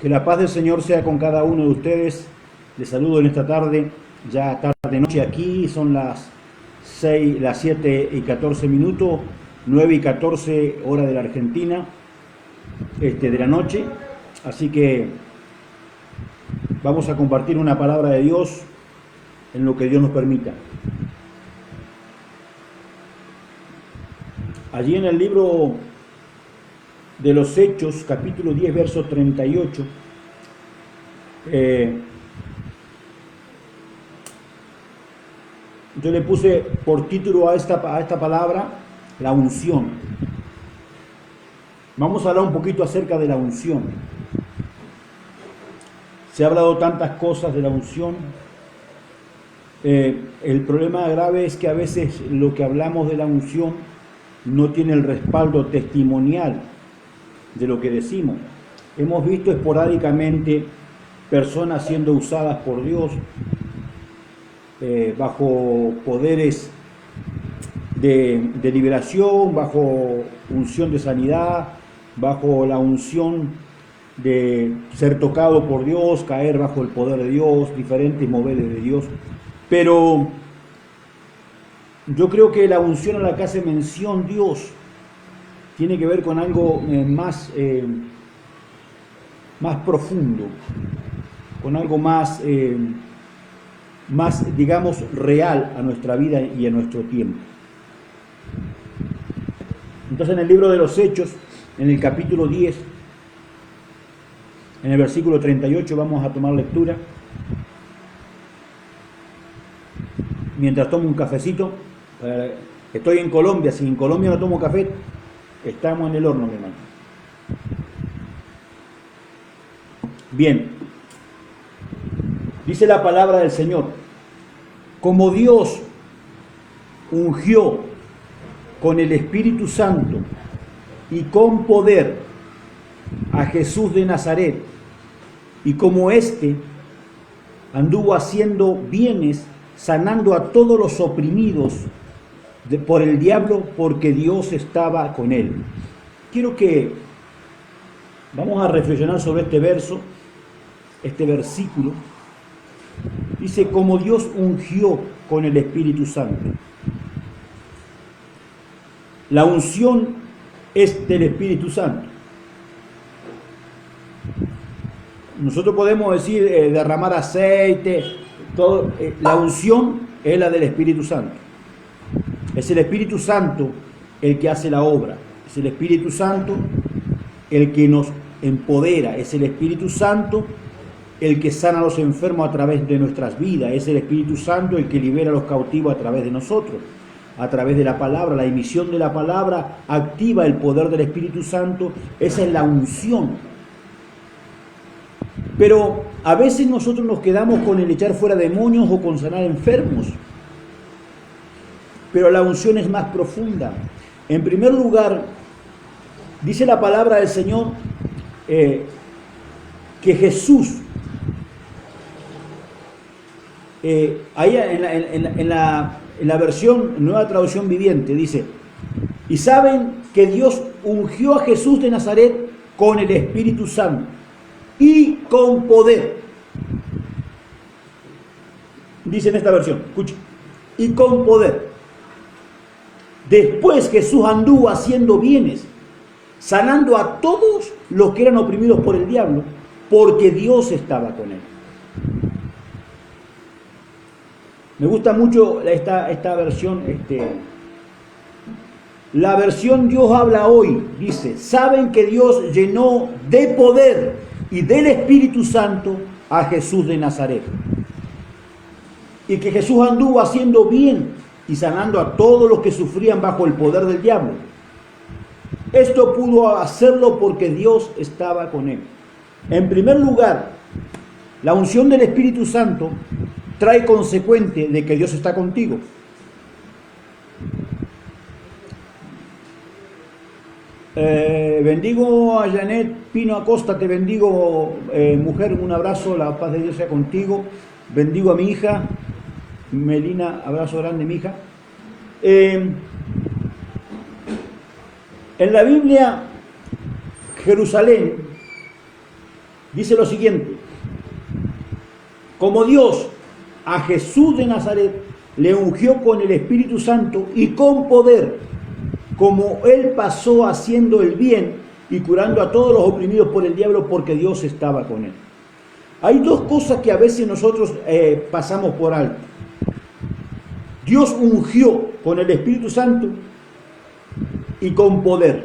Que la paz del Señor sea con cada uno de ustedes. Les saludo en esta tarde, ya tarde noche aquí, son las 7:14 minutos, 9:14 hora de la Argentina, de la noche. Así que vamos a compartir una palabra de Dios en lo que Dios nos permita. Allí en el libro de los Hechos, capítulo 10, verso 38, yo le puse por título a esta palabra, la unción. Vamos a hablar un poquito acerca de la unción. Se ha hablado tantas cosas de la unción. El problema grave es que a veces lo que hablamos de la unción no tiene el respaldo testimonial de lo que decimos. Hemos visto esporádicamente personas siendo usadas por Dios bajo poderes de liberación, bajo unción de sanidad, bajo la unción de ser tocado por Dios, caer bajo el poder de Dios, diferentes moveres de Dios. Pero yo creo que la unción a la que hace mención Dios tiene que ver con algo más profundo, con algo más, digamos, real a nuestra vida y a nuestro tiempo. Entonces, en el libro de los Hechos, en el capítulo 10, en el versículo 38, vamos a tomar lectura. Mientras tomo un cafecito, estoy en Colombia, si en Colombia no tomo café, estamos en el horno, mi hermano. Bien, dice la palabra del Señor: como Dios ungió con el Espíritu Santo y con poder a Jesús de Nazaret, y como éste anduvo haciendo bienes, sanando a todos los oprimidos por el diablo, porque Dios estaba con él. Quiero que vamos a reflexionar sobre este verso, este versículo. Dice, como Dios ungió con el Espíritu Santo. La unción es del Espíritu Santo. Nosotros podemos decir derramar aceite, todo, la unción es la del Espíritu Santo. Es el Espíritu Santo el que hace la obra. Es el Espíritu Santo el que nos empodera. Es el Espíritu Santo el que sana a los enfermos a través de nuestras vidas. Es el Espíritu Santo el que libera a los cautivos a través de nosotros. A través de la palabra, la emisión de la palabra activa el poder del Espíritu Santo. Esa es la unción. Pero a veces nosotros nos quedamos con el echar fuera demonios o con sanar enfermos. Pero la unción es más profunda. En primer lugar, dice la palabra del Señor que Jesús, ahí en la versión Nueva Traducción Viviente, dice, y saben que Dios ungió a Jesús de Nazaret con el Espíritu Santo y con poder. Dice en esta versión, escuchen, y con poder. Después Jesús anduvo haciendo bienes, sanando a todos los que eran oprimidos por el diablo, porque Dios estaba con él. Me gusta mucho esta versión, la versión Dios habla hoy, dice, saben que Dios llenó de poder y del Espíritu Santo a Jesús de Nazaret. Y que Jesús anduvo haciendo bien y sanando a todos los que sufrían bajo el poder del diablo. Esto pudo hacerlo porque Dios estaba con él. En primer lugar, la unción del Espíritu Santo trae consecuente de que Dios está contigo. Bendigo a Janet Pino Acosta, te bendigo, mujer, un abrazo, la paz de Dios sea contigo. Bendigo a mi hija, Melina, abrazo grande, mi hija. En la Biblia, Jerusalén dice lo siguiente: como Dios a Jesús de Nazaret le ungió con el Espíritu Santo y con poder, como él pasó haciendo el bien y curando a todos los oprimidos por el diablo, porque Dios estaba con él. Hay dos cosas que a veces nosotros pasamos por alto. Dios ungió con el Espíritu Santo y con poder.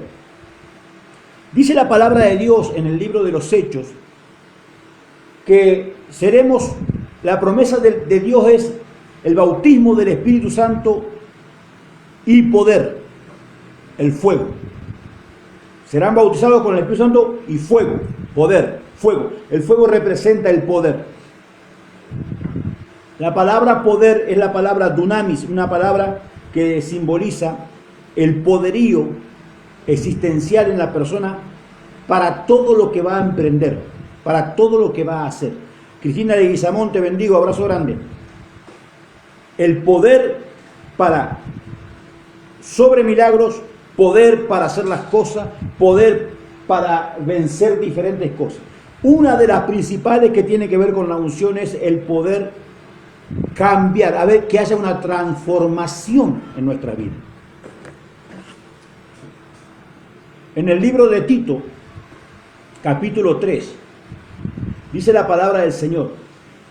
Dice la palabra de Dios en el libro de los Hechos que seremos, la promesa de Dios es el bautismo del Espíritu Santo y poder, el fuego. Serán bautizados con el Espíritu Santo y fuego, poder, fuego. El fuego representa el poder. La palabra poder es la palabra dunamis, una palabra que simboliza el poderío existencial en la persona para todo lo que va a emprender, para todo lo que va a hacer. Cristina de Guizamón, te bendigo, abrazo grande. El poder para sobre milagros, poder para hacer las cosas, poder para vencer diferentes cosas. Una de las principales que tiene que ver con la unción es el poder cambiar, a ver, que haya una transformación en nuestra vida. En el libro de Tito, capítulo 3, dice la palabra del Señor: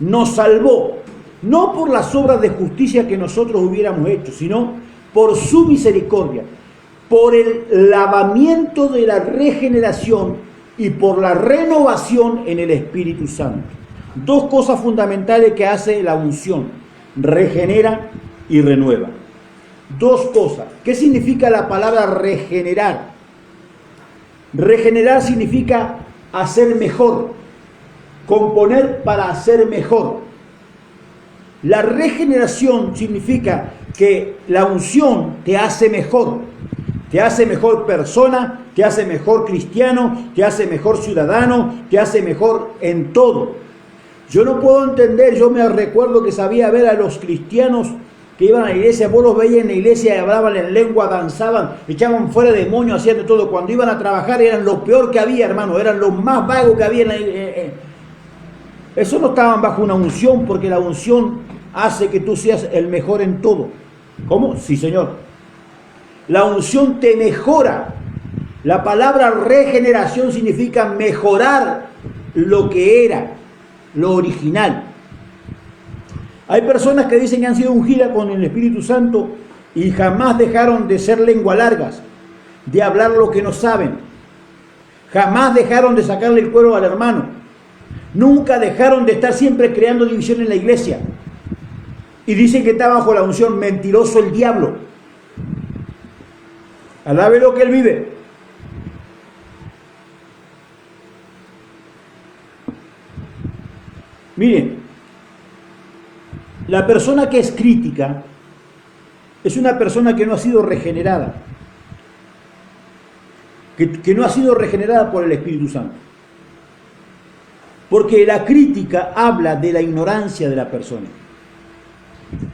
nos salvó, no por las obras de justicia que nosotros hubiéramos hecho, sino por su misericordia, por el lavamiento de la regeneración y por la renovación en el Espíritu Santo. Dos cosas fundamentales que hace la unción: regenera y renueva. Dos cosas. ¿Qué significa la palabra regenerar? Regenerar significa hacer mejor, componer para hacer mejor. La regeneración significa que la unción te hace mejor persona, te hace mejor cristiano, te hace mejor ciudadano, te hace mejor en todo. Yo no puedo entender, yo me recuerdo que sabía ver a los cristianos que iban a la iglesia, vos los veías en la iglesia y hablaban en lengua, danzaban, echaban fuera demonios, hacían de todo. Cuando iban a trabajar eran lo peor que había, hermano, eran los más vagos que había. Eso no estaban bajo una unción, porque la unción hace que tú seas el mejor en todo. ¿Cómo? Sí, Señor. La unción te mejora. La palabra regeneración significa mejorar lo que era, lo original. Hay personas que dicen que han sido ungidas con el Espíritu Santo y jamás dejaron de ser lengua largas, de hablar lo que no saben. Jamás dejaron de sacarle el cuero al hermano. Nunca dejaron de estar siempre creando división en la iglesia. Y dicen que está bajo la unción. Mentiroso el diablo. Alabe lo que él vive. Miren, la persona que es crítica es una persona que no ha sido regenerada, que no ha sido regenerada por el Espíritu Santo. Porque la crítica habla de la ignorancia de la persona.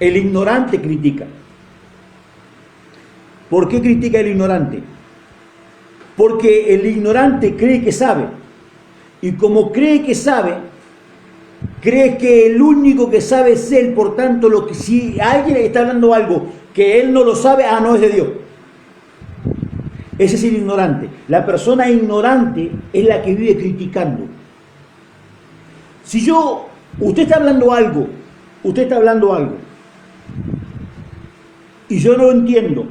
El ignorante critica. ¿Por qué critica el ignorante? Porque el ignorante cree que sabe. Y como cree que sabe, cree que el único que sabe es él. Por tanto, si alguien está hablando algo que él no lo sabe, no es de Dios. Ese es el ignorante. La persona ignorante es la que vive criticando. Si usted está hablando algo, y yo no entiendo,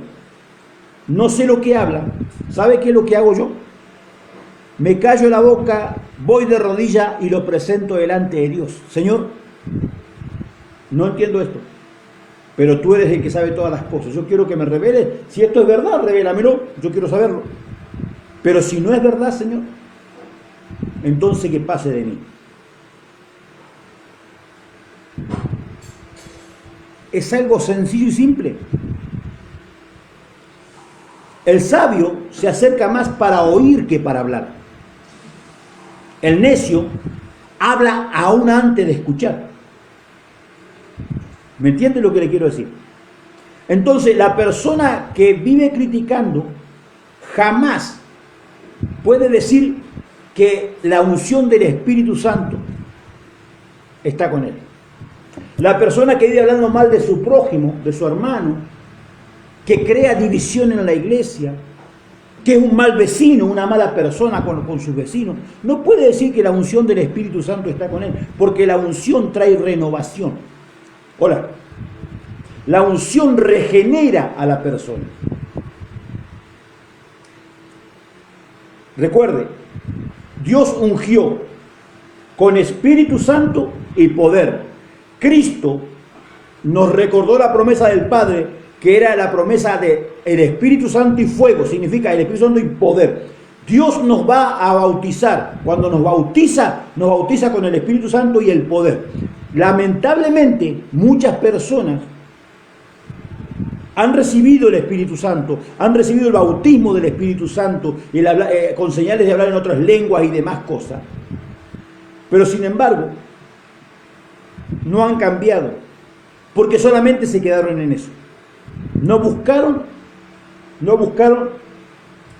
no sé lo que habla, ¿sabe qué es lo que hago yo? Me callo la boca, voy de rodillas y lo presento delante de Dios. Señor, no entiendo esto, pero tú eres el que sabe todas las cosas. Yo quiero que me reveles. Si esto es verdad, revélamelo, yo quiero saberlo. Pero si no es verdad, Señor, entonces que pase de mí. Es algo sencillo y simple. El sabio se acerca más para oír que para hablar. El necio habla aún antes de escuchar. ¿Me entiende lo que le quiero decir? Entonces, la persona que vive criticando jamás puede decir que la unción del Espíritu Santo está con él. La persona que vive hablando mal de su prójimo, de su hermano, que crea división en la iglesia, que es un mal vecino, una mala persona con sus vecinos, no puede decir que la unción del Espíritu Santo está con él, porque la unción trae renovación. Hola. La unción regenera a la persona. Recuerde, Dios ungió con Espíritu Santo y poder. Cristo nos recordó la promesa del Padre, que era la promesa de el Espíritu Santo y fuego, significa el Espíritu Santo y poder. Dios nos va a bautizar. Cuando nos bautiza con el Espíritu Santo y el poder. Lamentablemente, muchas personas han recibido el Espíritu Santo, han recibido el bautismo del Espíritu Santo, con señales de hablar en otras lenguas y demás cosas. Pero sin embargo, no han cambiado, porque solamente se quedaron en eso. No buscaron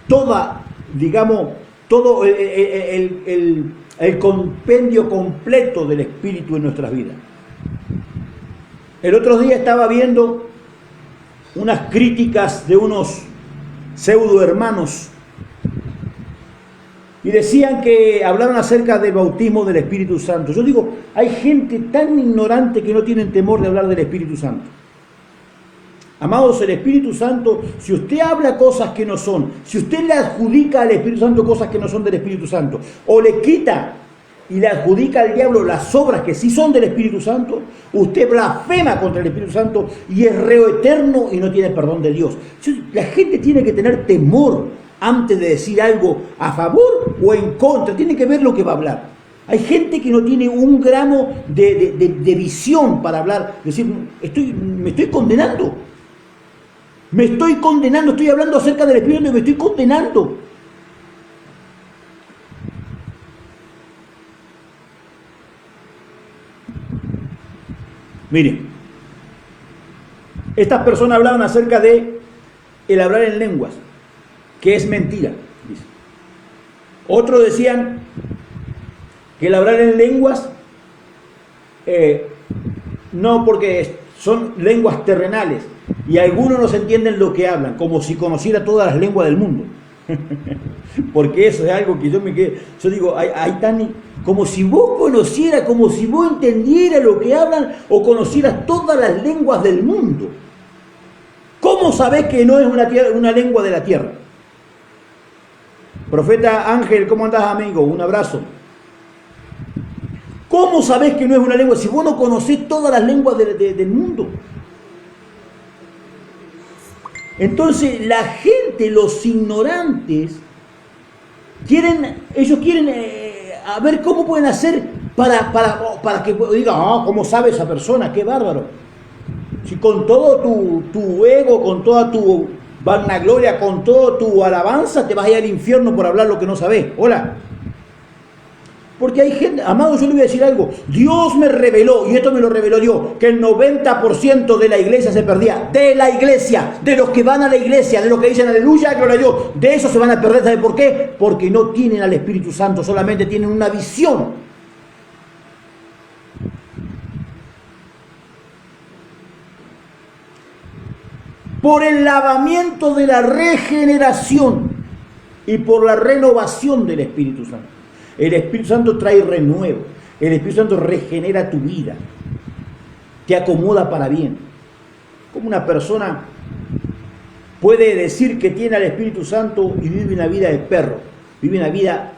todo el compendio completo del Espíritu en nuestras vidas. El otro día estaba viendo unas críticas de unos pseudo hermanos y decían que hablaron acerca del bautismo del Espíritu Santo. Yo digo, hay gente tan ignorante que no tienen temor de hablar del Espíritu Santo. Amados, el Espíritu Santo, si usted habla cosas que no son, si usted le adjudica al Espíritu Santo cosas que no son del Espíritu Santo, o le quita y le adjudica al diablo las obras que sí son del Espíritu Santo, usted blasfema contra el Espíritu Santo y es reo eterno y no tiene perdón de Dios. La gente tiene que tener temor antes de decir algo a favor o en contra, tiene que ver lo que va a hablar. Hay gente que no tiene un gramo de visión para hablar, decir, me estoy condenando. Me estoy condenando, estoy hablando acerca del Espíritu y me estoy condenando. Miren, estas personas hablaban acerca de el hablar en lenguas, que es mentira, dice. Otros decían que el hablar en lenguas, no, porque son lenguas terrenales, y algunos no se entienden lo que hablan, como si conociera todas las lenguas del mundo. Porque eso es algo que yo digo, hay tan, como si vos conocieras, como si vos entendieras lo que hablan o conocieras todas las lenguas del mundo. ¿Cómo sabés que no es una lengua de la tierra? Profeta Ángel, ¿cómo andás, amigo? Un abrazo. ¿Cómo sabés que no es una lengua si vos no conocés todas las lenguas del mundo? Entonces la gente, los ignorantes, quieren a ver cómo pueden hacer para que digan, ¿cómo sabe esa persona? ¡Qué bárbaro! Si con todo tu ego, con toda tu vanagloria, con toda tu alabanza, te vas a ir al infierno por hablar lo que no sabés. Hola. Porque hay gente, amado, yo le voy a decir algo. Dios me reveló, y esto me lo reveló Dios, que el 90% de la iglesia se perdía. De la iglesia, de los que van a la iglesia, de los que dicen aleluya, gloria a Dios. De eso se van a perder. ¿Sabe por qué? Porque no tienen al Espíritu Santo, solamente tienen una visión. Por el lavamiento de la regeneración y por la renovación del Espíritu Santo. El Espíritu Santo trae renuevo. El Espíritu Santo regenera tu vida. Te acomoda para bien. Como una persona puede decir que tiene al Espíritu Santo y vive una vida de perro. Vive una vida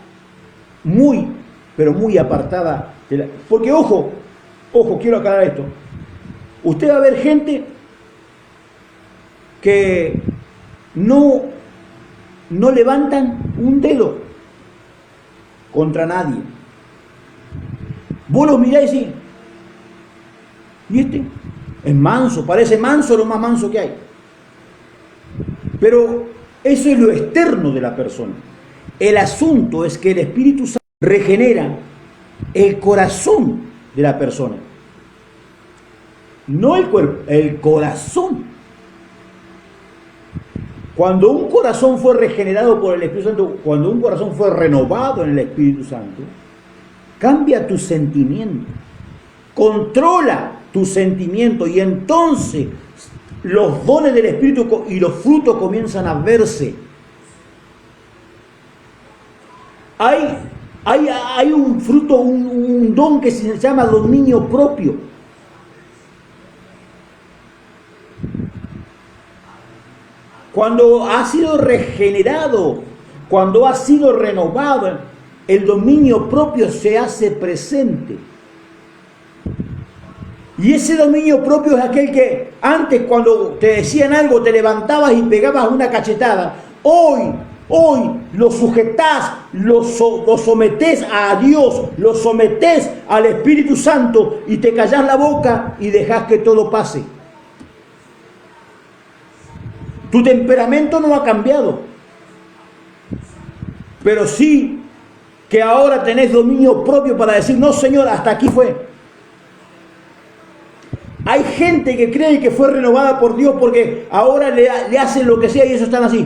muy, pero muy apartada de la... Porque ojo, quiero aclarar esto. Usted va a ver gente que no levantan un dedo contra nadie. Vos los miráis y decís, ¿y este? Es manso, parece manso, lo más manso que hay. Pero eso es lo externo de la persona. El asunto es que el Espíritu Santo regenera el corazón de la persona. No el cuerpo, el corazón. Cuando un corazón fue regenerado por el Espíritu Santo, cuando un corazón fue renovado en el Espíritu Santo, cambia tu sentimiento, controla tu sentimiento y entonces los dones del Espíritu y los frutos comienzan a verse. Hay un fruto, un don que se llama dominio propio. Cuando ha sido regenerado, cuando ha sido renovado, el dominio propio se hace presente. Y ese dominio propio es aquel que antes, cuando te decían algo, te levantabas y pegabas una cachetada. Hoy lo sujetás, lo sometés a Dios, lo sometés al Espíritu Santo y te callás la boca y dejás que todo pase. Tu temperamento no ha cambiado, pero sí que ahora tenés dominio propio para decir, no Señor, hasta aquí fue. Hay gente que cree que fue renovada por Dios porque ahora le hacen lo que sea y ellos están así.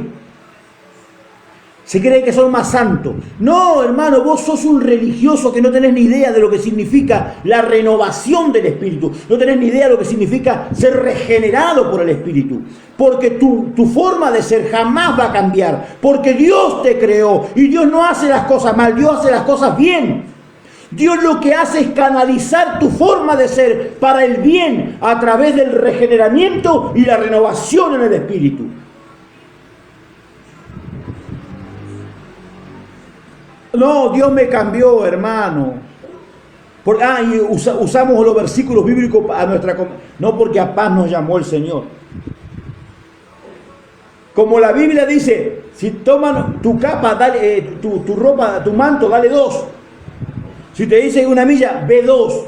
Se cree que son más santos. No, hermano, vos sos un religioso que no tenés ni idea de lo que significa la renovación del Espíritu. No tenés ni idea de lo que significa ser regenerado por el Espíritu. Porque tu forma de ser jamás va a cambiar. Porque Dios te creó y Dios no hace las cosas mal, Dios hace las cosas bien. Dios lo que hace es canalizar tu forma de ser para el bien a través del regeneramiento y la renovación en el Espíritu. No, Dios me cambió, hermano. Y usamos los versículos bíblicos a nuestra... No, porque a paz nos llamó el Señor. Como la Biblia dice, si toman tu capa, dale, tu ropa, tu manto, dale 2. Si te dicen 1 milla, ve 2.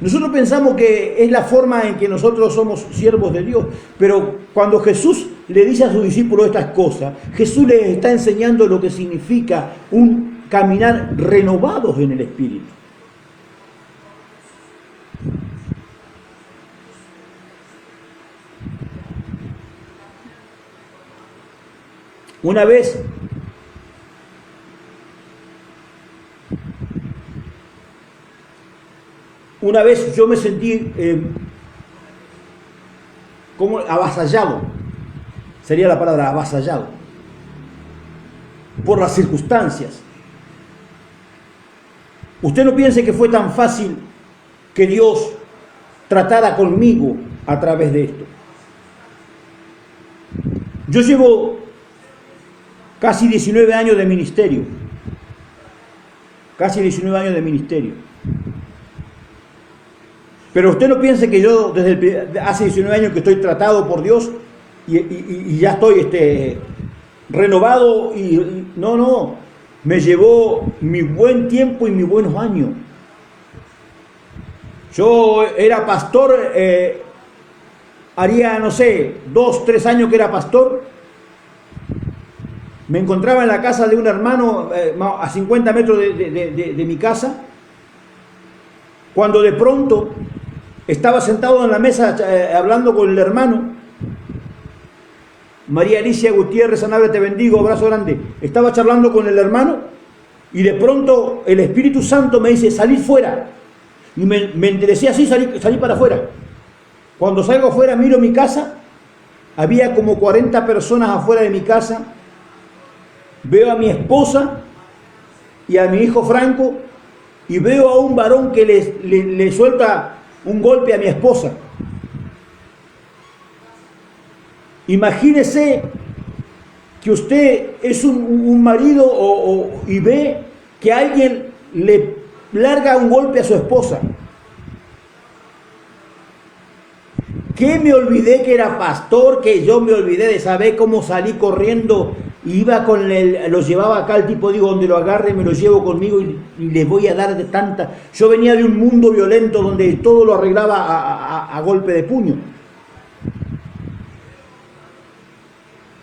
Nosotros pensamos que es la forma en que nosotros somos siervos de Dios, pero cuando Jesús le dice a sus discípulos estas cosas, Jesús les está enseñando lo que significa un caminar renovados en el Espíritu. Una vez yo me sentí como avasallado, sería la palabra avasallado, por las circunstancias. Usted no piense que fue tan fácil que Dios tratara conmigo a través de esto. Yo llevo casi 19 años de ministerio. Casi 19 años de ministerio. Pero usted no piense que yo desde hace 19 años que estoy tratado por Dios y ya estoy renovado. No. Me llevó mi buen tiempo y mis buenos años. Yo era pastor, haría, 2, 3 años que era pastor. Me encontraba en la casa de un hermano a 50 metros de mi casa, cuando de pronto estaba sentado en la mesa hablando con el hermano. María Alicia Gutiérrez, Sanabria, te bendigo, abrazo grande. Estaba charlando con el hermano y de pronto el Espíritu Santo me dice, salí fuera. Y me enderecé así, salí para afuera. Cuando salgo afuera, miro mi casa, había como 40 personas afuera de mi casa. Veo a mi esposa y a mi hijo Franco y veo a un varón que le suelta un golpe a mi esposa. Imagínese que usted es un marido y ve que alguien le larga un golpe a su esposa. Que me olvidé que era pastor, que yo me olvidé de saber cómo salí corriendo. Iba lo llevaba acá el tipo, digo, donde lo agarre me lo llevo conmigo y les voy a dar de tanta. Yo venía de un mundo violento donde todo lo arreglaba a golpe de puño.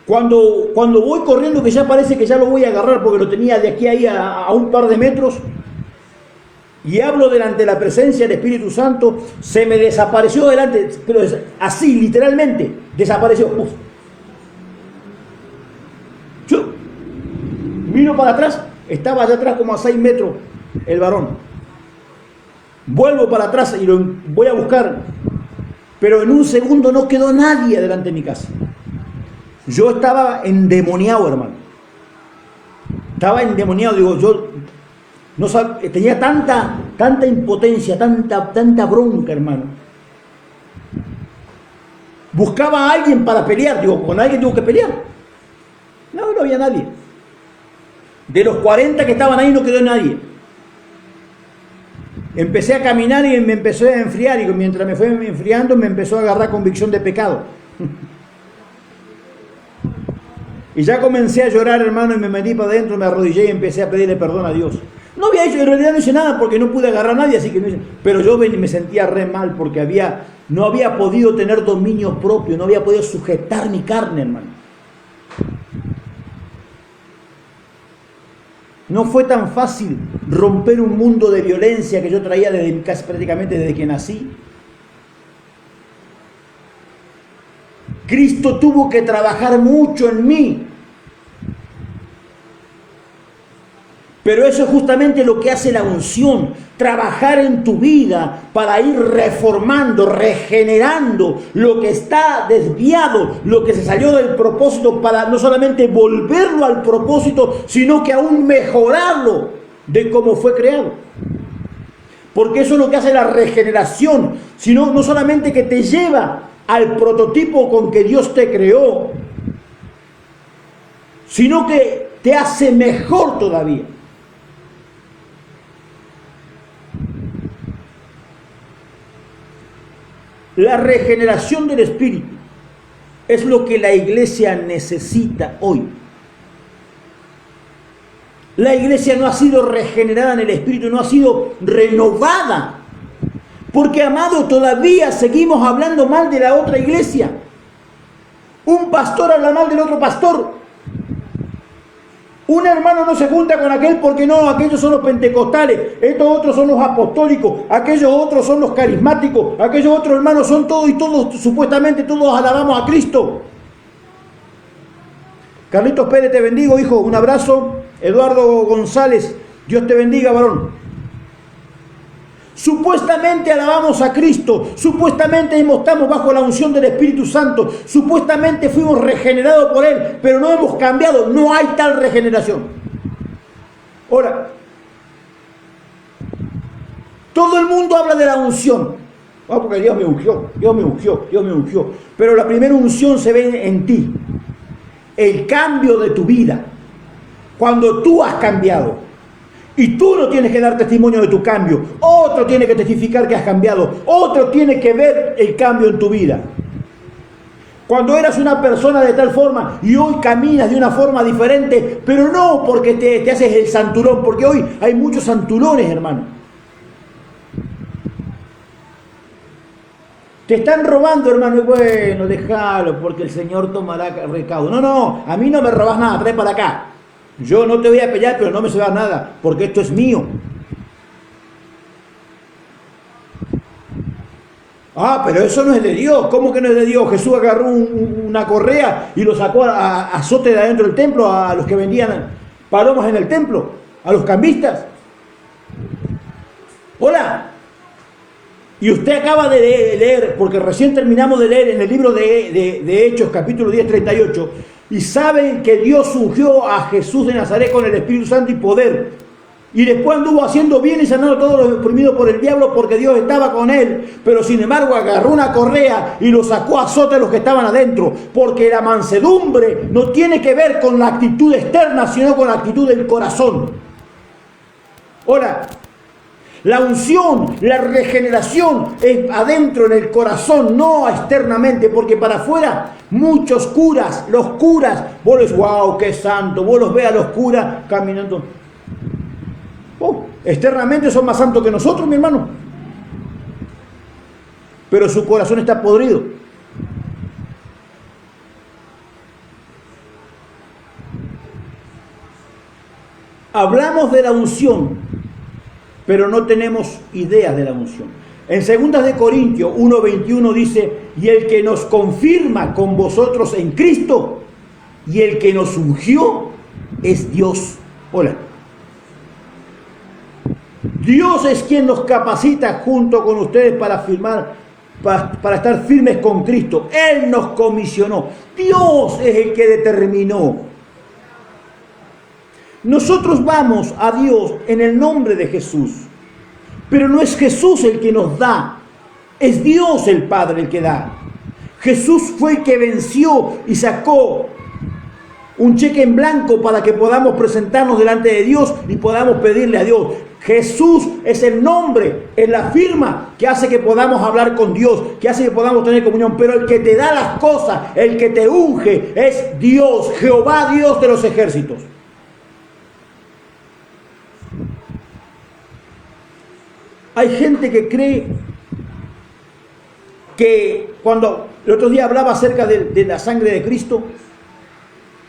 Cuando voy corriendo, que ya parece que ya lo voy a agarrar porque lo tenía de aquí a ahí a un par de metros, y hablo delante de la presencia del Espíritu Santo, se me desapareció delante, pero así, literalmente, desapareció. Uf. Yo miro para atrás, estaba allá atrás como a 6 metros el varón. Vuelvo para atrás y lo voy a buscar, pero en un segundo no quedó nadie delante de mi casa. Yo estaba endemoniado, hermano. Estaba endemoniado, digo, yo no tenía tanta impotencia, tanta bronca, hermano. Buscaba a alguien para pelear, digo, con alguien tengo que pelear. No había nadie. De los 40 que estaban ahí no quedó nadie. Empecé a caminar y me empecé a enfriar, y mientras me fue enfriando me empezó a agarrar convicción de pecado. Y ya comencé a llorar, hermano, y me metí para adentro, me arrodillé y empecé a pedirle perdón a Dios. No había hecho, en realidad no hice nada porque no pude agarrar a nadie, así que no hice. Pero yo me sentía re mal porque no había podido tener dominio propio, no había podido sujetar mi carne, hermano. No fue tan fácil romper un mundo de violencia que yo traía casi prácticamente desde que nací. Cristo tuvo que trabajar mucho en mí. Pero eso es justamente lo que hace la unción, trabajar en tu vida para ir reformando, regenerando lo que está desviado, lo que se salió del propósito, para no solamente volverlo al propósito, sino que aún mejorarlo de cómo fue creado. Porque eso es lo que hace la regeneración, sino no solamente que te lleva al prototipo con que Dios te creó, sino que te hace mejor todavía. La regeneración del espíritu es lo que la iglesia necesita hoy. La iglesia no ha sido regenerada en el espíritu, no ha sido renovada. Porque, amado, todavía seguimos hablando mal de la otra iglesia. Un pastor habla mal del otro pastor. Un hermano no se junta con aquel porque no, aquellos son los pentecostales, estos otros son los apostólicos, aquellos otros son los carismáticos, aquellos otros hermanos son todos y todos, supuestamente todos alabamos a Cristo. Carlitos Pérez, te bendigo, hijo, un abrazo. Eduardo González, Dios te bendiga, varón. Supuestamente alabamos a Cristo, supuestamente estamos bajo la unción del Espíritu Santo, supuestamente fuimos regenerados por Él, pero no hemos cambiado, no hay tal regeneración. Ahora, todo el mundo habla de la unción, porque Dios me ungió, Dios me ungió, Dios me ungió, pero la primera unción se ve en ti, el cambio de tu vida, cuando tú has cambiado. Y tú no tienes que dar testimonio de tu cambio. Otro tiene que testificar que has cambiado. Otro tiene que ver el cambio en tu vida. Cuando eras una persona de tal forma y hoy caminas de una forma diferente, pero no porque te haces el santurón, porque hoy hay muchos santurones, hermano. Te están robando, hermano, y bueno, déjalo, porque el Señor tomará recaudo. No, a mí no me robas nada, trae para acá. Yo no te voy a pelear, pero no me se va nada, porque esto es mío. Ah, pero eso no es de Dios. ¿Cómo que no es de Dios? Jesús agarró una correa y lo sacó a azote de adentro del templo a los que vendían palomas en el templo, a los cambistas. Hola. Y usted acaba de leer, porque recién terminamos de leer en el libro de Hechos, capítulo 10, 38, y saben que Dios ungió a Jesús de Nazaret con el Espíritu Santo y poder. Y después anduvo haciendo bien y sanando a todos los oprimidos por el diablo porque Dios estaba con él. Pero sin embargo agarró una correa y lo sacó a azote a los que estaban adentro. Porque la mansedumbre no tiene que ver con la actitud externa, sino con la actitud del corazón. Ahora, la unción, la regeneración es adentro en el corazón, no externamente, porque para afuera muchos curas, los curas, vos les, wow, qué santo, vos los ves a los curas caminando. Externamente son más santos que nosotros, mi hermano. Pero su corazón está podrido. Hablamos de la unción, pero no tenemos ideas de la unción. En 2 Corintios 1:21 dice, y el que nos confirma con vosotros en Cristo, Y el que nos ungió es Dios. Hola. Dios es quien nos capacita junto con ustedes para estar firmes con Cristo. Él nos comisionó. Dios es el que determinó. Nosotros vamos a Dios en el nombre de Jesús. Pero no es Jesús el que nos da. Es Dios el Padre el que da. Jesús fue el que venció y sacó un cheque en blanco para que podamos presentarnos delante de Dios y podamos pedirle a Dios. Jesús es el nombre, es la firma que hace que podamos hablar con Dios, que hace que podamos tener comunión. Pero el que te da las cosas, el que te unge, es Dios, Jehová, Dios de los ejércitos. Hay gente que cree que cuando el otro día hablaba acerca de la sangre de Cristo,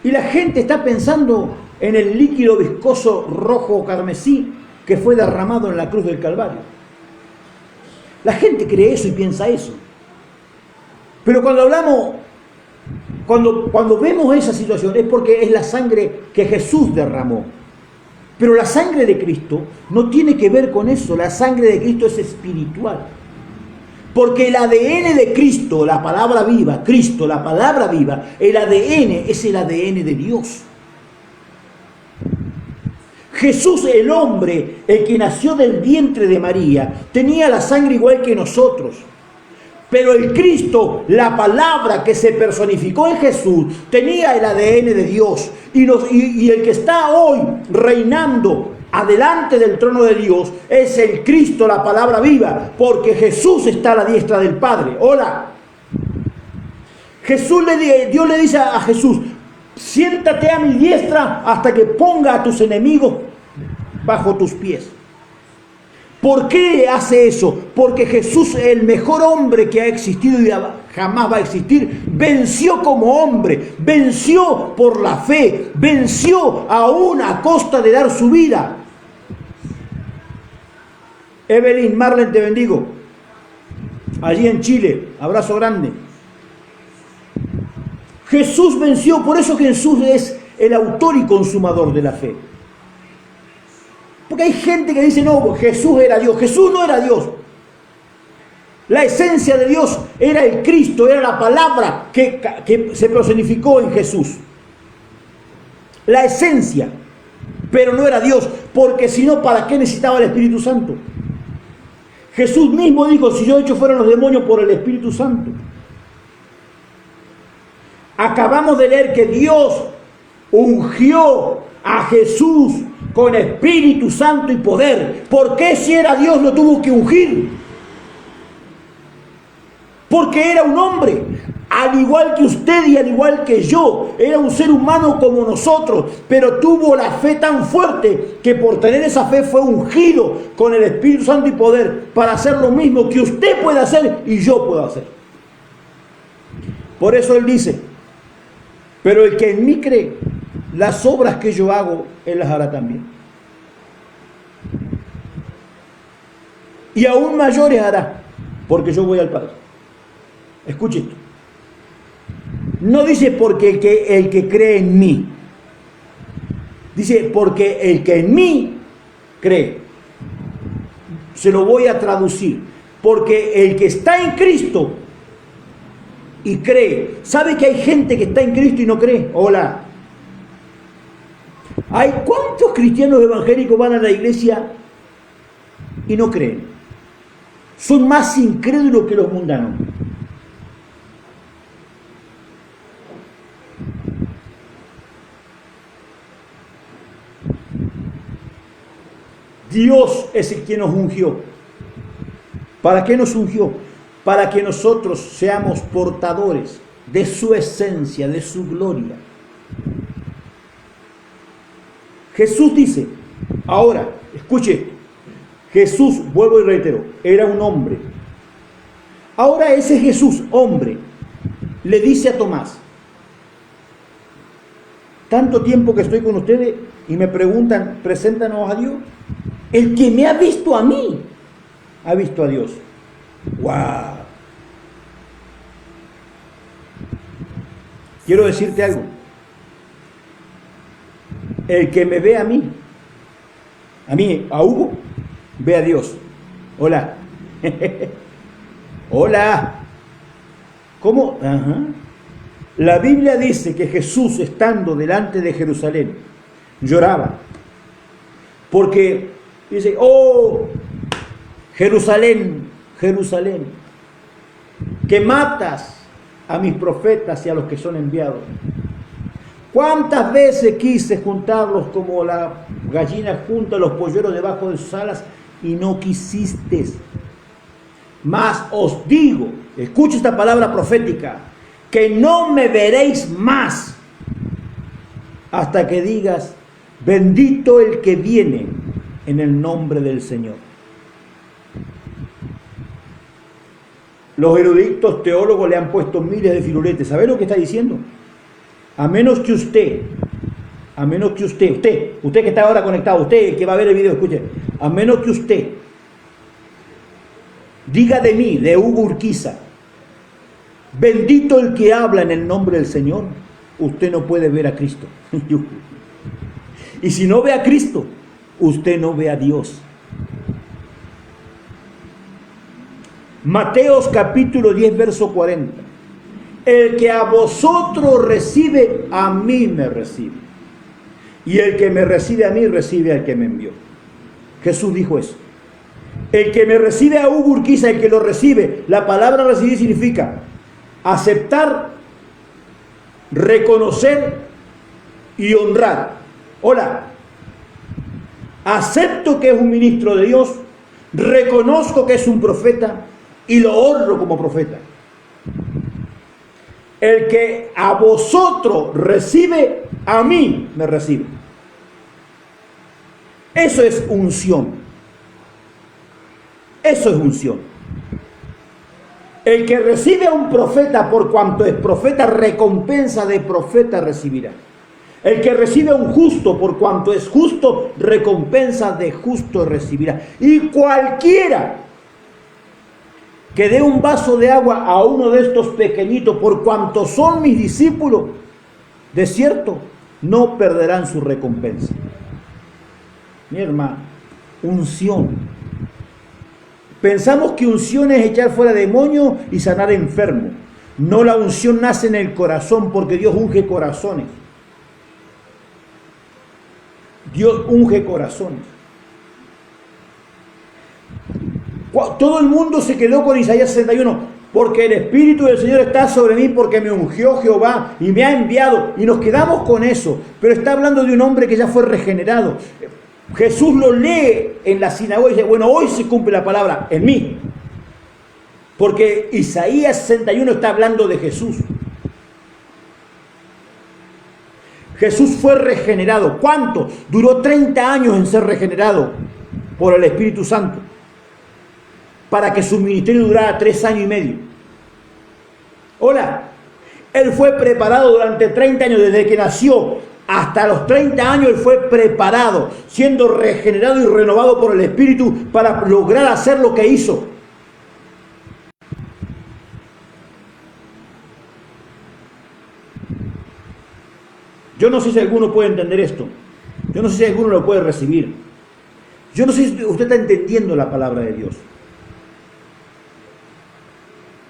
y la gente está pensando en el líquido viscoso rojo carmesí que fue derramado en la cruz del Calvario. La gente cree eso y piensa eso. Pero cuando vemos esa situación es porque es la sangre que Jesús derramó. Pero la sangre de Cristo no tiene que ver con eso. La sangre de Cristo es espiritual. Porque el ADN de Cristo, la palabra viva, Cristo, la palabra viva, el ADN es el ADN de Dios. Jesús, el hombre, el que nació del vientre de María, tenía la sangre igual que nosotros. Pero el Cristo, la palabra que se personificó en Jesús, tenía el ADN de Dios. Y el que está hoy reinando adelante del trono de Dios es el Cristo, la palabra viva, porque Jesús está a la diestra del Padre. Hola. Dios le dice a Jesús: siéntate a mi diestra hasta que ponga a tus enemigos bajo tus pies. ¿Por qué hace eso? Porque Jesús, el mejor hombre que ha existido y jamás va a existir, venció como hombre, venció por la fe, venció aún a costa de dar su vida. Evelyn, Marlen, te bendigo. Allí en Chile, abrazo grande. Jesús venció, por eso Jesús es el autor y consumador de la fe. Porque hay gente que dice: no, Jesús era Dios. Jesús no era Dios. La esencia de Dios era el Cristo, era la palabra que se personificó en Jesús. La esencia, pero no era Dios, porque si no, ¿para qué necesitaba el Espíritu Santo? Jesús mismo dijo: si yo echo fuera los demonios por el Espíritu Santo. Acabamos de leer que Dios ungió a Jesús con Espíritu Santo y poder. ¿Por qué si era Dios lo tuvo que ungir? Porque era un hombre, al igual que usted y al igual que yo. Era un ser humano como nosotros, pero tuvo la fe tan fuerte que por tener esa fe fue ungido con el Espíritu Santo y poder para hacer lo mismo que usted puede hacer y yo puedo hacer. Por eso Él dice: pero el que en mí cree, las obras que yo hago, Él las hará también. Y aún mayores hará, porque yo voy al Padre. Escuche esto. No dice porque el que cree en mí. Dice porque el que en mí cree. Se lo voy a traducir. Porque el que está en Cristo y cree. ¿Sabe que hay gente que está en Cristo y no cree? Hola. ¿Cuántos cristianos evangélicos van a la iglesia y no creen? Son más incrédulos que los mundanos. Dios es el que nos ungió. ¿Para qué nos ungió? Para que nosotros seamos portadores de su esencia, de su gloria. Jesús dice, ahora, escuche, Jesús, vuelvo y reitero, era un hombre. Ahora ese Jesús, hombre, le dice a Tomás: tanto tiempo que estoy con ustedes y me preguntan, preséntanos a Dios. El que me ha visto a mí, ha visto a Dios. ¡Wow! Quiero decirte algo. El que me ve a mí, a Hugo, ve a Dios. Hola. Hola. ¿Cómo? Ajá. La Biblia dice que Jesús, estando delante de Jerusalén, lloraba. Porque dice, oh, Jerusalén, Jerusalén, que matas a mis profetas y a los que son enviados. ¿Cuántas veces quise juntarlos como la gallina junta los polluelos debajo de sus alas y no quisiste? Mas os digo, escucha esta palabra profética, que no me veréis más hasta que digas, bendito el que viene en el nombre del Señor. Los eruditos teólogos le han puesto miles de firuletes. ¿Sabe lo que está diciendo? A menos que usted que está ahora conectado, usted que va a ver el video, escuche, a menos que usted diga de mí, de Hugo Urquiza, bendito el que habla en el nombre del Señor, usted no puede ver a Cristo. Y si no ve a Cristo, usted no ve a Dios. Mateos capítulo 10, verso 40. El que a vosotros recibe, a mí me recibe. Y el que me recibe a mí, recibe al que me envió. Jesús dijo eso. El que me recibe a Hugo Urquiza, el que lo recibe, la palabra recibir significa aceptar, reconocer y honrar. Hola, acepto que es un ministro de Dios, reconozco que es un profeta y lo honro como profeta. El que a vosotros recibe, a mí me recibe. Eso es unción. Eso es unción. El que recibe a un profeta por cuanto es profeta, recompensa de profeta recibirá. El que recibe a un justo por cuanto es justo, recompensa de justo recibirá. Y cualquiera que dé un vaso de agua a uno de estos pequeñitos por cuanto son mis discípulos, de cierto, no perderán su recompensa. Mi hermano, unción. Pensamos que unción es echar fuera demonios y sanar enfermos. No, la unción nace en el corazón porque Dios unge corazones. Dios unge corazones. Todo el mundo se quedó con Isaías 61, porque el Espíritu del Señor está sobre mí, porque me ungió Jehová y me ha enviado. Y nos quedamos con eso, pero está hablando de un hombre que ya fue regenerado. Jesús lo lee en la sinagoga y dice, bueno, hoy se cumple la palabra en mí. Porque Isaías 61 está hablando de Jesús. Jesús fue regenerado. ¿Cuánto? Duró 30 años en ser regenerado por el Espíritu Santo, para que su ministerio durara 3 años y medio. Hola, él fue preparado durante 30 años, desde que nació hasta los 30 años, él fue preparado, siendo regenerado y renovado por el Espíritu para lograr hacer lo que hizo. Yo no sé si alguno puede entender esto. Yo no sé si alguno lo puede recibir. Yo no sé si usted está entendiendo la palabra de Dios.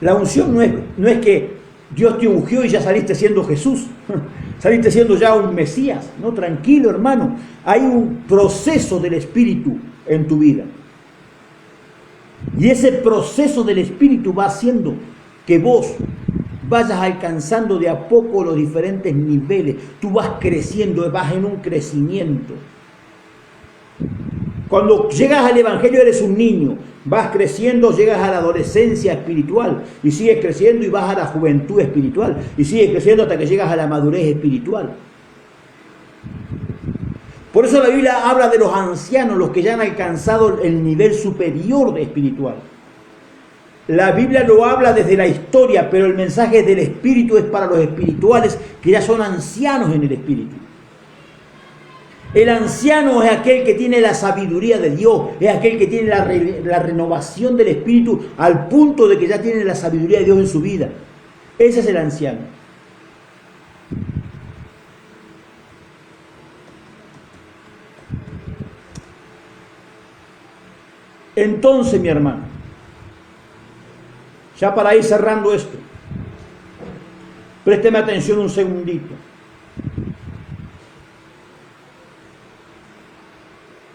La unción no es que Dios te ungió y ya saliste siendo Jesús. Saliste siendo ya un Mesías. No, tranquilo, hermano. Hay un proceso del Espíritu en tu vida. Y ese proceso del Espíritu va haciendo que vos vayas alcanzando de a poco los diferentes niveles. Tú vas creciendo, vas en un crecimiento. Cuando llegas al Evangelio eres un niño, vas creciendo, llegas a la adolescencia espiritual y sigues creciendo y vas a la juventud espiritual y sigues creciendo hasta que llegas a la madurez espiritual. Por eso la Biblia habla de los ancianos, los que ya han alcanzado el nivel superior espiritual. La Biblia lo habla desde la historia, pero el mensaje del Espíritu es para los espirituales que ya son ancianos en el Espíritu. El anciano es aquel que tiene la sabiduría de Dios, es aquel que tiene la renovación del Espíritu al punto de que ya tiene la sabiduría de Dios en su vida. Ese es el anciano. Entonces, mi hermano, ya para ir cerrando esto, présteme atención un segundito.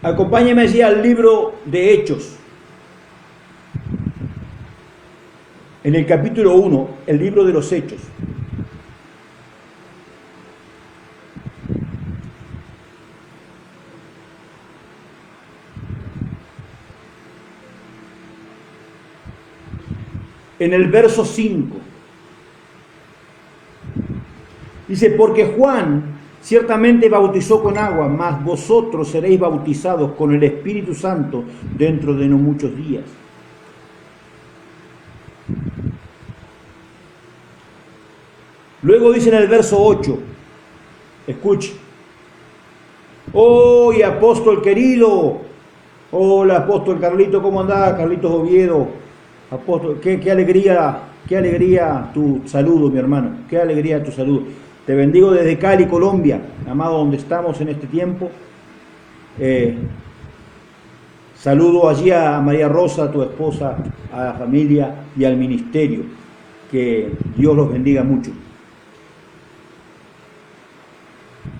Acompáñeme allí al libro de Hechos, en el capítulo 1, el libro de los Hechos. En el verso 5. Dice, porque Juan ciertamente bautizó con agua, mas vosotros seréis bautizados con el Espíritu Santo dentro de no muchos días. Luego dice en el verso 8, escuche, oh, y apóstol querido, hola apóstol Carlito, ¿cómo andás? Carlitos Oviedo, apóstol, qué alegría tu saludo, mi hermano, qué alegría tu saludo. Te bendigo desde Cali, Colombia, amado, donde estamos en este tiempo. Saludo allí a María Rosa, tu esposa, a la familia y al ministerio. Que Dios los bendiga mucho.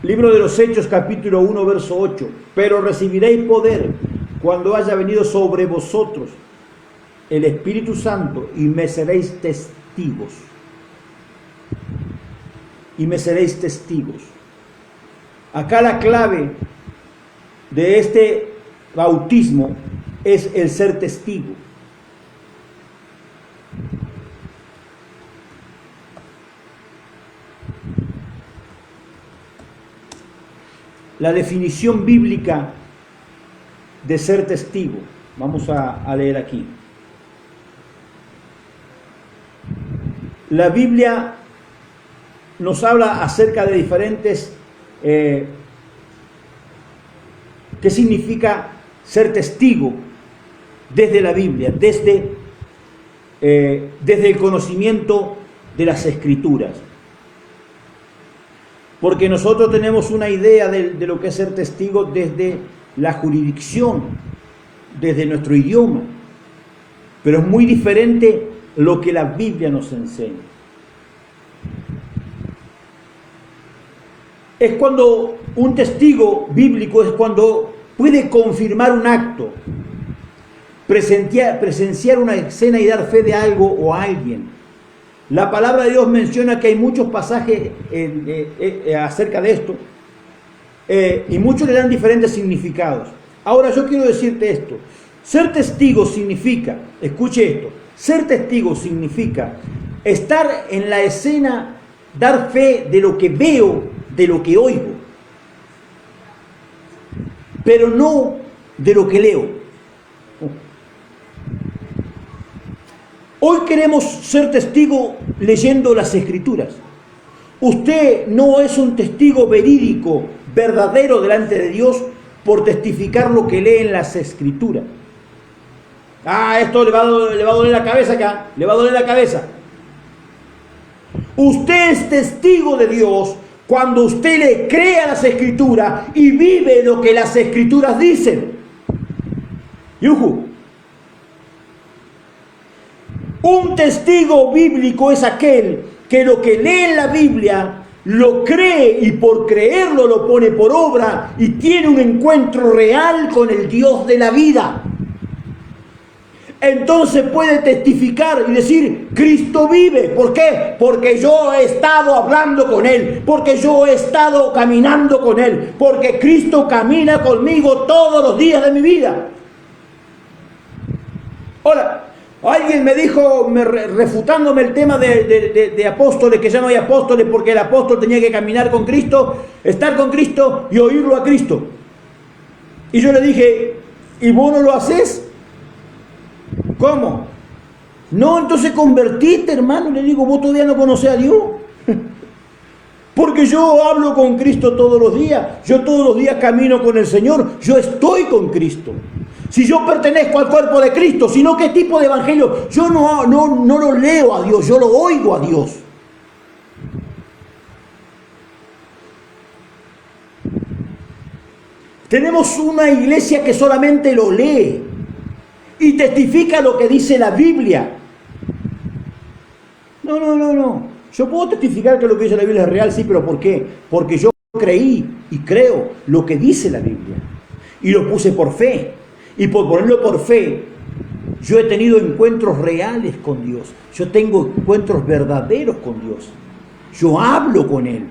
Libro de los Hechos, capítulo 1, verso 8. Pero recibiréis poder cuando haya venido sobre vosotros el Espíritu Santo y me seréis testigos. Y me seréis testigos. Acá la clave de este bautismo es el ser testigo. La definición bíblica de ser testigo. Vamos a leer aquí. La Biblia nos habla acerca de diferentes, ¿qué significa ser testigo? Desde la Biblia, desde el conocimiento de las Escrituras. Porque nosotros tenemos una idea de lo que es ser testigo desde la jurisdicción, desde nuestro idioma. Pero es muy diferente lo que la Biblia nos enseña. Es cuando un testigo bíblico es cuando puede confirmar un acto, presenciar una escena y dar fe de algo o a alguien. La palabra de Dios menciona que hay muchos pasajes acerca de esto y muchos le dan diferentes significados. Ahora yo quiero decirte esto. Ser testigo significa, escuche esto, ser testigo significa estar en la escena, dar fe de lo que veo, de lo que oigo, pero no de lo que leo. Hoy queremos ser testigo leyendo las Escrituras. Usted no es un testigo verídico, verdadero delante de Dios por testificar lo que lee en las Escrituras. Esto le va a doler la cabeza acá, le va a doler la cabeza. Usted es testigo de Dios cuando usted le cree a las Escrituras y vive lo que las Escrituras dicen. ¡Yujú! Un testigo bíblico es aquel que lo que lee en la Biblia lo cree y por creerlo lo pone por obra y tiene un encuentro real con el Dios de la vida. Entonces puede testificar y decir, Cristo vive. ¿Por qué? Porque yo he estado hablando con Él, porque yo he estado caminando con Él, porque Cristo camina conmigo todos los días de mi vida. Ahora, alguien me dijo, refutándome el tema de apóstoles, que ya no hay apóstoles porque el apóstol tenía que caminar con Cristo, estar con Cristo y oírlo a Cristo. Y yo le dije, ¿y vos no lo haces? ¿Cómo? No, entonces convertite, hermano. Le digo, vos todavía no conocés a Dios. Porque yo hablo con Cristo todos los días. Yo todos los días camino con el Señor. Yo estoy con Cristo. Si yo pertenezco al cuerpo de Cristo, sino qué tipo de evangelio. Yo no lo leo a Dios, yo lo oigo a Dios. Tenemos una iglesia que solamente lo lee. y testifica lo que dice la Biblia. No. Yo puedo testificar que lo que dice la Biblia es real, sí, pero ¿por qué? Porque yo creí y creo lo que dice la Biblia. Y lo puse por fe. Y por ponerlo por fe, yo he tenido encuentros reales con Dios. Yo tengo encuentros verdaderos con Dios. Yo hablo con Él.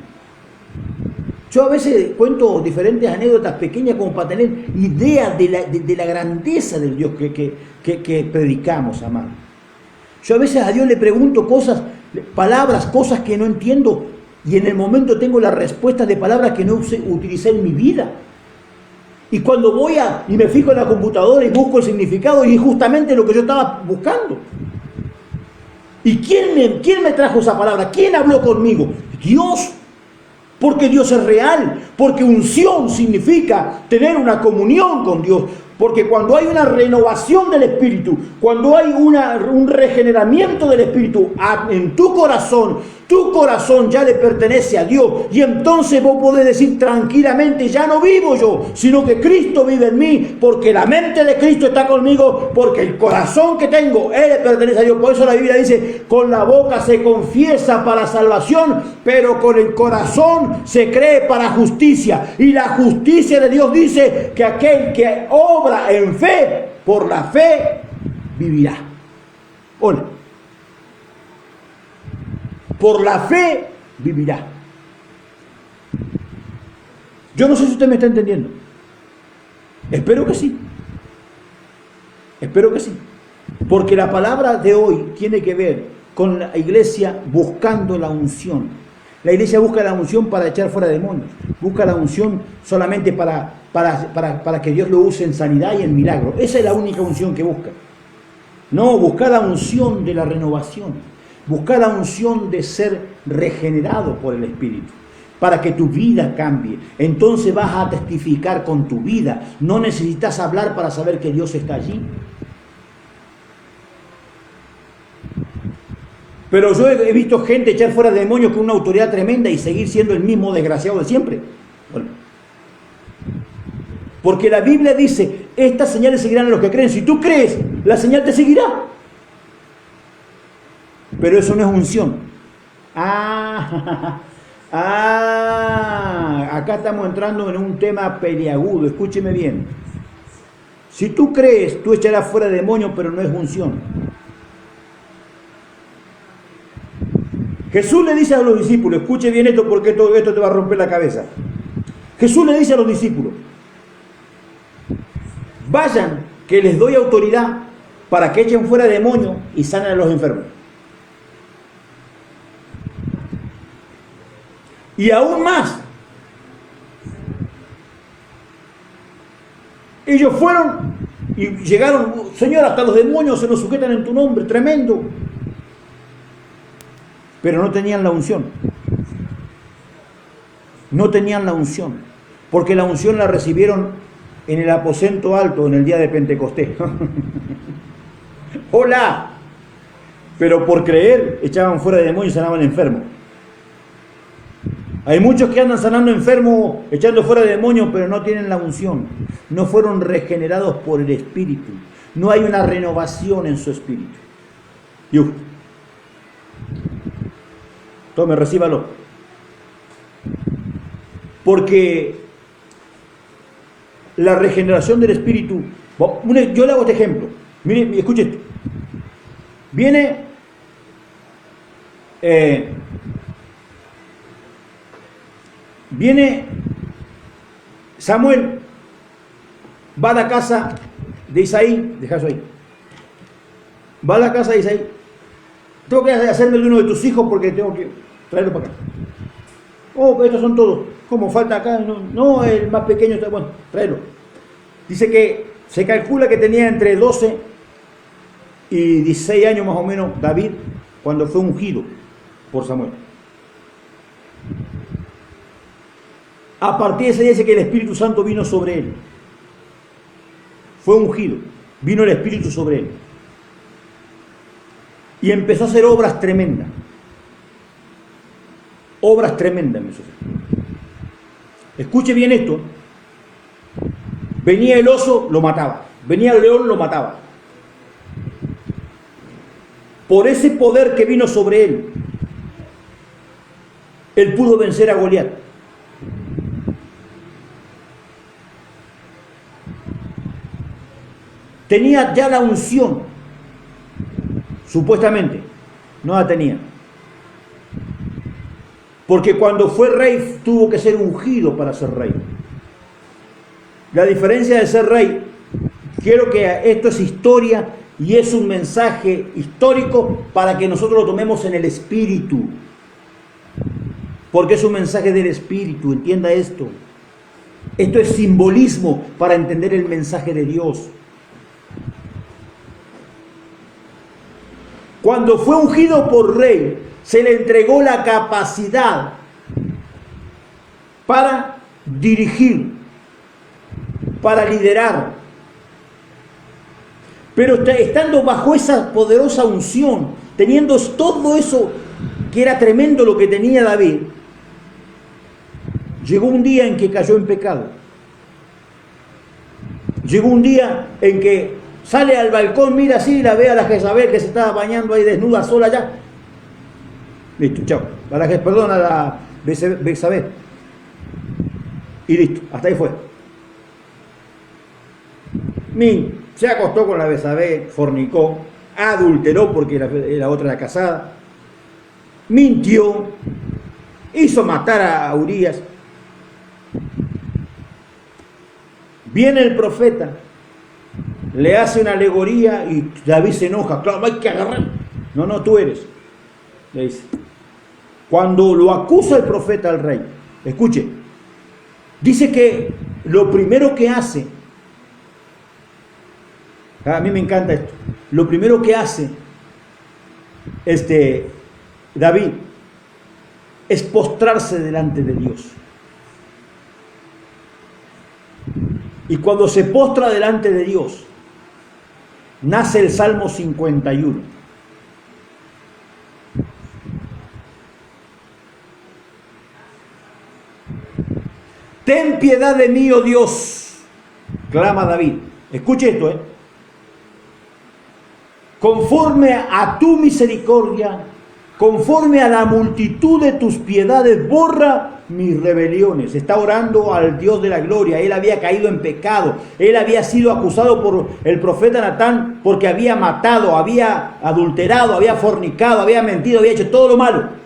Yo a veces cuento diferentes anécdotas pequeñas como para tener idea de la grandeza del Dios que predicamos, amado. Yo a veces a Dios le pregunto cosas, palabras, cosas que no entiendo, y en el momento tengo la respuesta de palabras que no utilicé en mi vida. Y cuando voy y me fijo en la computadora y busco el significado, y es justamente lo que yo estaba buscando. ¿Y quién me trajo esa palabra? ¿Quién habló conmigo? Dios. Porque Dios es real, porque unción significa tener una comunión con Dios, porque cuando hay una renovación del Espíritu, cuando hay un regeneramiento del Espíritu en tu corazón ya le pertenece a Dios, y entonces vos podés decir tranquilamente, ya no vivo yo, sino que Cristo vive en mí, porque la mente de Cristo está conmigo, porque el corazón que tengo, Él le pertenece a Dios. Por eso la Biblia dice, con la boca se confiesa para salvación, pero con el corazón se cree para justicia. Y la justicia de Dios dice que aquel que obra en fe, por la fe, vivirá. Hola. Por la fe vivirá. Yo no sé si usted me está entendiendo. Espero que sí. Espero que sí. Porque la palabra de hoy tiene que ver con la iglesia buscando la unción. La iglesia busca la unción para echar fuera demonios. Busca la unción solamente para que Dios lo use en sanidad y en milagro. Esa es la única unción que busca. No, busca la unción de la renovación. Buscar la unción de ser regenerado por el Espíritu, para que tu vida cambie. Entonces vas a testificar con tu vida. No necesitas hablar para saber que Dios está allí. Pero yo he visto gente echar fuera demonios con una autoridad tremenda y seguir siendo el mismo desgraciado de siempre. Bueno, porque la Biblia dice, estas señales seguirán a los que creen. Si tú crees, la señal te seguirá. Pero eso no es unción. Acá estamos entrando en un tema peliagudo, escúcheme bien. Si tú crees, tú echarás fuera demonios, pero no es unción. Jesús le dice a los discípulos, escuche bien esto porque todo esto te va a romper la cabeza. Jesús le dice a los discípulos, vayan, que les doy autoridad para que echen fuera demonios y sanen a los enfermos. Y aún más, ellos fueron y llegaron, Señor, hasta los demonios se nos sujetan en tu nombre, tremendo. Pero no tenían la unción. No tenían la unción, porque la unción la recibieron en el aposento alto en el día de Pentecostés. ¡Hola! Pero por creer echaban fuera de demonios y sanaban enfermos. Hay muchos que andan sanando enfermos, echando fuera de demonios, pero no tienen la unción. No fueron regenerados por el Espíritu. No hay una renovación en su espíritu. Tome, recíbalo. Porque la regeneración del espíritu, yo le hago este ejemplo. Mire, escuche esto. Viene Samuel, va a la casa de Isaí, deja eso ahí. Va a la casa de Isaí. Tengo que hacerme de uno de tus hijos porque tengo que traerlo para acá. Oh, estos son todos. ¿Cómo falta acá? No, el más pequeño está. Bueno, tráelo. Dice que se calcula que tenía entre 12 y 16 años más o menos David cuando fue ungido por Samuel. A partir de ese día dice que el Espíritu Santo vino sobre él. Fue ungido. Vino el Espíritu sobre él. Y empezó a hacer obras tremendas. Obras tremendas. Escuche bien esto. Venía el oso, lo mataba. Venía el león, lo mataba. por ese poder que vino sobre él, él pudo vencer a Goliat. Tenía ya la unción, supuestamente, no la tenía. Porque cuando fue rey tuvo que ser ungido para ser rey. La diferencia de ser rey, quiero que esto es historia y es un mensaje histórico para que nosotros lo tomemos en el espíritu. Porque es un mensaje del espíritu, entienda esto. Esto es simbolismo para entender el mensaje de Dios. Cuando fue ungido por rey, se le entregó la capacidad para dirigir, para liderar. Pero estando bajo esa poderosa unción, teniendo todo eso que era tremendo lo que tenía David, llegó un día en que cayó en pecado. Llegó un día en que sale al balcón, mira así y la ve a la Jezabel que se estaba bañando ahí desnuda sola allá. Listo, chao. A la Jezabel. Y listo, hasta ahí fue. Se acostó con la Jezabel, fornicó, adulteró porque la otra era casada, mintió, hizo matar a Urías. Viene el profeta, le hace una alegoría y David se enoja. Claro, hay que agarrar. No, tú eres, le dice. Cuando lo acusa el profeta al rey, escuche, dice que lo primero que hace, a mí me encanta esto, lo primero que hace David es postrarse delante de Dios. Y cuando se postra delante de Dios, nace el Salmo 51. Ten piedad de mí, oh Dios, clama David. Escuche esto, conforme a tu misericordia, conforme a la multitud de tus piedades, borra mis rebeliones. Está orando al Dios de la gloria. Él había caído en pecado. Él había sido acusado por el profeta Natán porque había matado, había adulterado, había fornicado, había mentido, había hecho todo lo malo.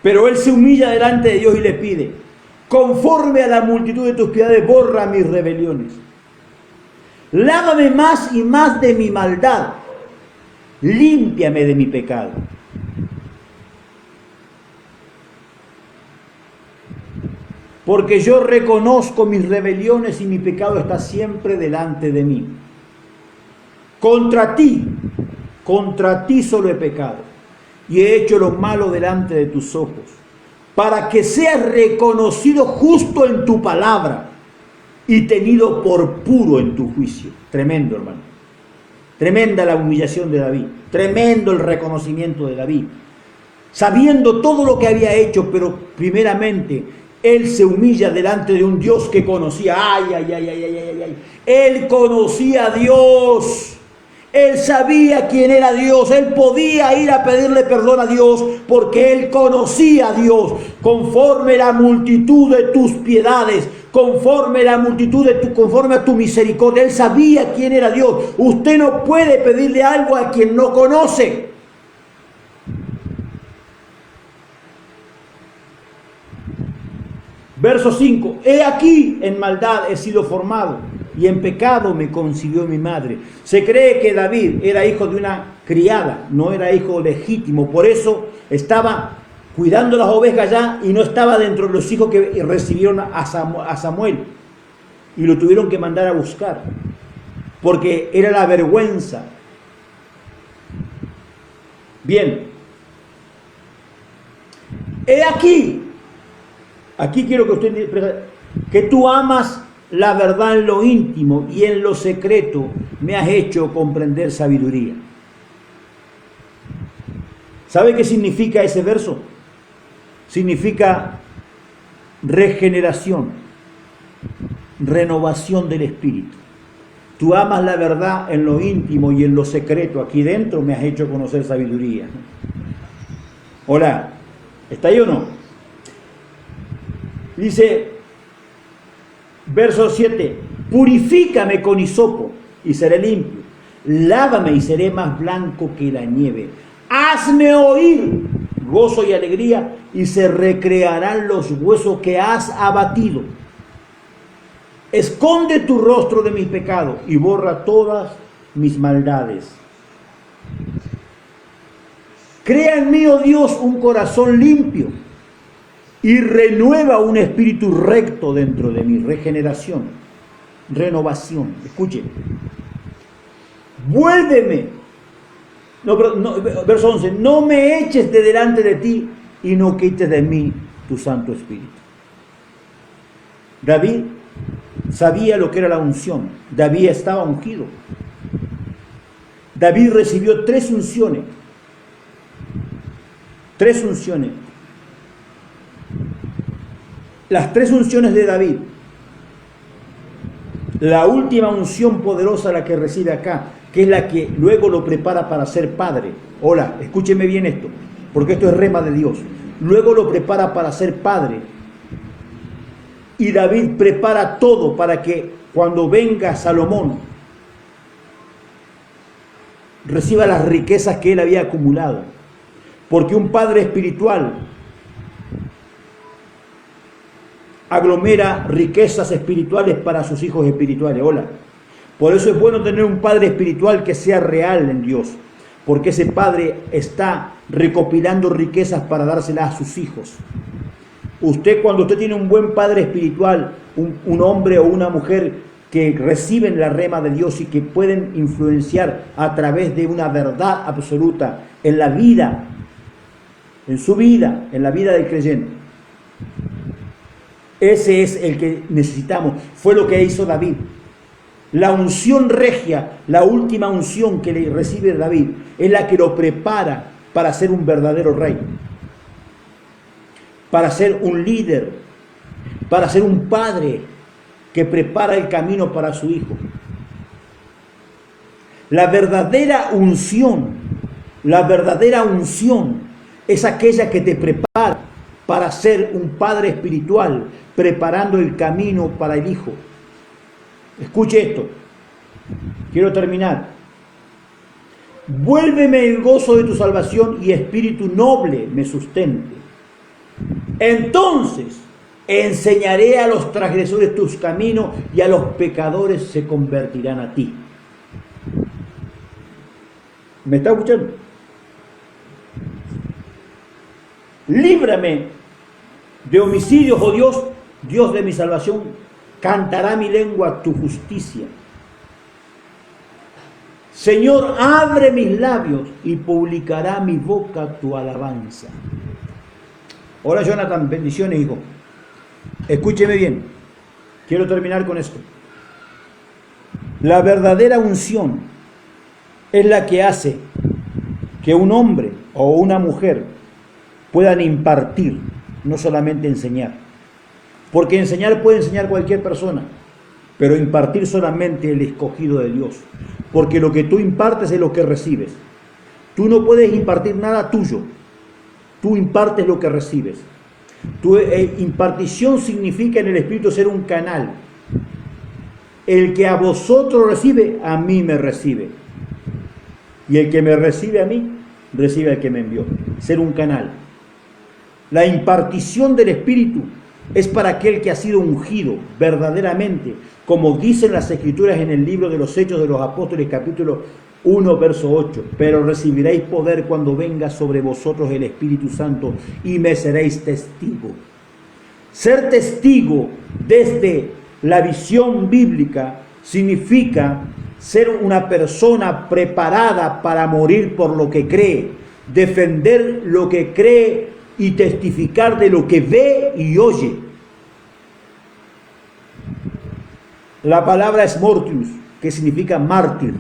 Pero él se humilla delante de Dios y le pide, conforme a la multitud de tus piedades, borra mis rebeliones. Lávame más y más de mi maldad. Límpiame de mi pecado. Porque yo reconozco mis rebeliones y mi pecado está siempre delante de mí. Contra ti solo he pecado y he hecho lo malo delante de tus ojos, para que seas reconocido justo en tu palabra y tenido por puro en tu juicio. Tremendo, hermano. Tremenda la humillación de David. Tremendo el reconocimiento de David. Sabiendo todo lo que había hecho, pero primeramente él se humilla delante de un Dios que conocía. ¡Ay! Él conocía a Dios. Él sabía quién era Dios. Él podía ir a pedirle perdón a Dios porque él conocía a Dios. Conforme la multitud de tus piedades, conforme a tu misericordia. Él sabía quién era Dios. Usted no puede pedirle algo a quien no conoce. Verso 5. He aquí, en maldad he sido formado, y en pecado me concibió mi madre. Se cree que David era hijo de una criada, no era hijo legítimo. Por eso estaba cuidando las ovejas ya y no estaba dentro de los hijos que recibieron a Samuel. Y lo tuvieron que mandar a buscar, porque era la vergüenza. Bien. He aquí quiero que usted, que tú amas la verdad en lo íntimo y en lo secreto me has hecho comprender sabiduría. ¿Sabe qué significa ese verso? Significa regeneración, renovación del espíritu. Tú amas la verdad en lo íntimo y en lo secreto. Aquí dentro me has hecho conocer sabiduría. Hola, ¿está ahí o no? Dice, verso 7, purifícame con hisopo y seré limpio. Lávame y seré más blanco que la nieve. Hazme oír gozo y alegría y se recrearán los huesos que has abatido. Esconde tu rostro de mis pecados y borra todas mis maldades. Crea en mí, oh Dios, un corazón limpio y renueva un espíritu recto dentro de mí. Regeneración, renovación. Escuchen. Vuélveme. Verso 11. No me eches de delante de ti y no quites de mí tu Santo Espíritu. David sabía lo que era la unción. David estaba ungido. David recibió 3 unciones. 3 unciones. Las 3 unciones de David. La última unción poderosa, la que recibe acá, que es la que luego lo prepara para ser padre. Hola, escúcheme bien esto, porque esto es rema de Dios. Luego lo prepara para ser padre. Y David prepara todo para que cuando venga Salomón reciba las riquezas que él había acumulado. Porque un padre espiritual aglomera riquezas espirituales para sus hijos espirituales. Hola. Por eso es bueno tener un padre espiritual que sea real en Dios. Porque ese padre está recopilando riquezas para dárselas a sus hijos. Cuando usted tiene un buen padre espiritual, un hombre o una mujer que reciben la rema de Dios y que pueden influenciar a través de una verdad absoluta en la vida, en su vida, en la vida del creyente. Ese es el que necesitamos. Fue lo que hizo David. La unción regia, la última unción que le recibe David, es la que lo prepara para ser un verdadero rey, para ser un líder, para ser un padre que prepara el camino para su hijo. La verdadera unción es aquella que te prepara para ser un padre espiritual, preparando el camino para el hijo. Escuche esto, quiero terminar. Vuélveme el gozo de tu salvación y espíritu noble me sustente. Entonces enseñaré a los transgresores tus caminos y a los pecadores se convertirán a ti. ¿Me está escuchando? Líbrame de homicidios, oh Dios, Dios de mi salvación, cantará mi lengua tu justicia. Señor, abre mis labios y publicará mi boca tu alabanza. Hola Jonathan, bendiciones hijo. Escúcheme bien, quiero terminar con esto. La verdadera unción es la que hace que un hombre o una mujer puedan impartir, no solamente enseñar. Porque enseñar puede enseñar cualquier persona, pero impartir solamente el escogido de Dios. Porque lo que tú impartes es lo que recibes. Tú no puedes impartir nada tuyo. Tú impartes lo que recibes. Impartición significa en el Espíritu ser un canal. El que a vosotros recibe, a mí me recibe. Y el que me recibe a mí, recibe al que me envió. Ser un canal. La impartición del Espíritu es para aquel que ha sido ungido verdaderamente, como dicen las Escrituras en el libro de los Hechos de los Apóstoles, capítulo 1, verso 8. Pero recibiréis poder cuando venga sobre vosotros el Espíritu Santo y me seréis testigo. Ser testigo desde la visión bíblica significa ser una persona preparada para morir por lo que cree, defender lo que cree y testificar de lo que ve y oye. La palabra es mortius, que significa mártir.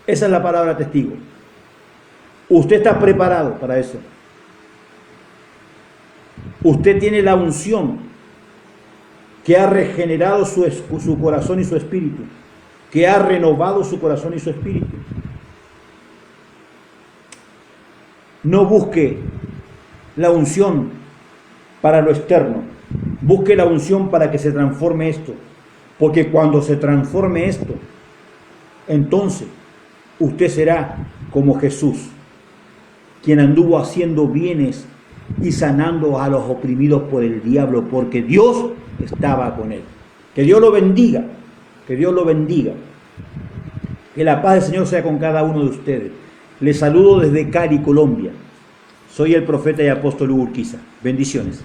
Esa es la palabra testigo. Usted está preparado para eso. Usted tiene la unción que ha regenerado su corazón y su espíritu. que ha renovado su corazón y su espíritu. No busque la unción para lo externo, busque la unción para que se transforme esto, porque cuando se transforme esto, entonces usted será como Jesús, quien anduvo haciendo bienes y sanando a los oprimidos por el diablo, porque Dios estaba con él. Que Dios lo bendiga, que Dios lo bendiga. Que la paz del Señor sea con cada uno de ustedes. Les saludo desde Cali, Colombia. Soy el profeta y apóstol Hugo Urquiza. Bendiciones.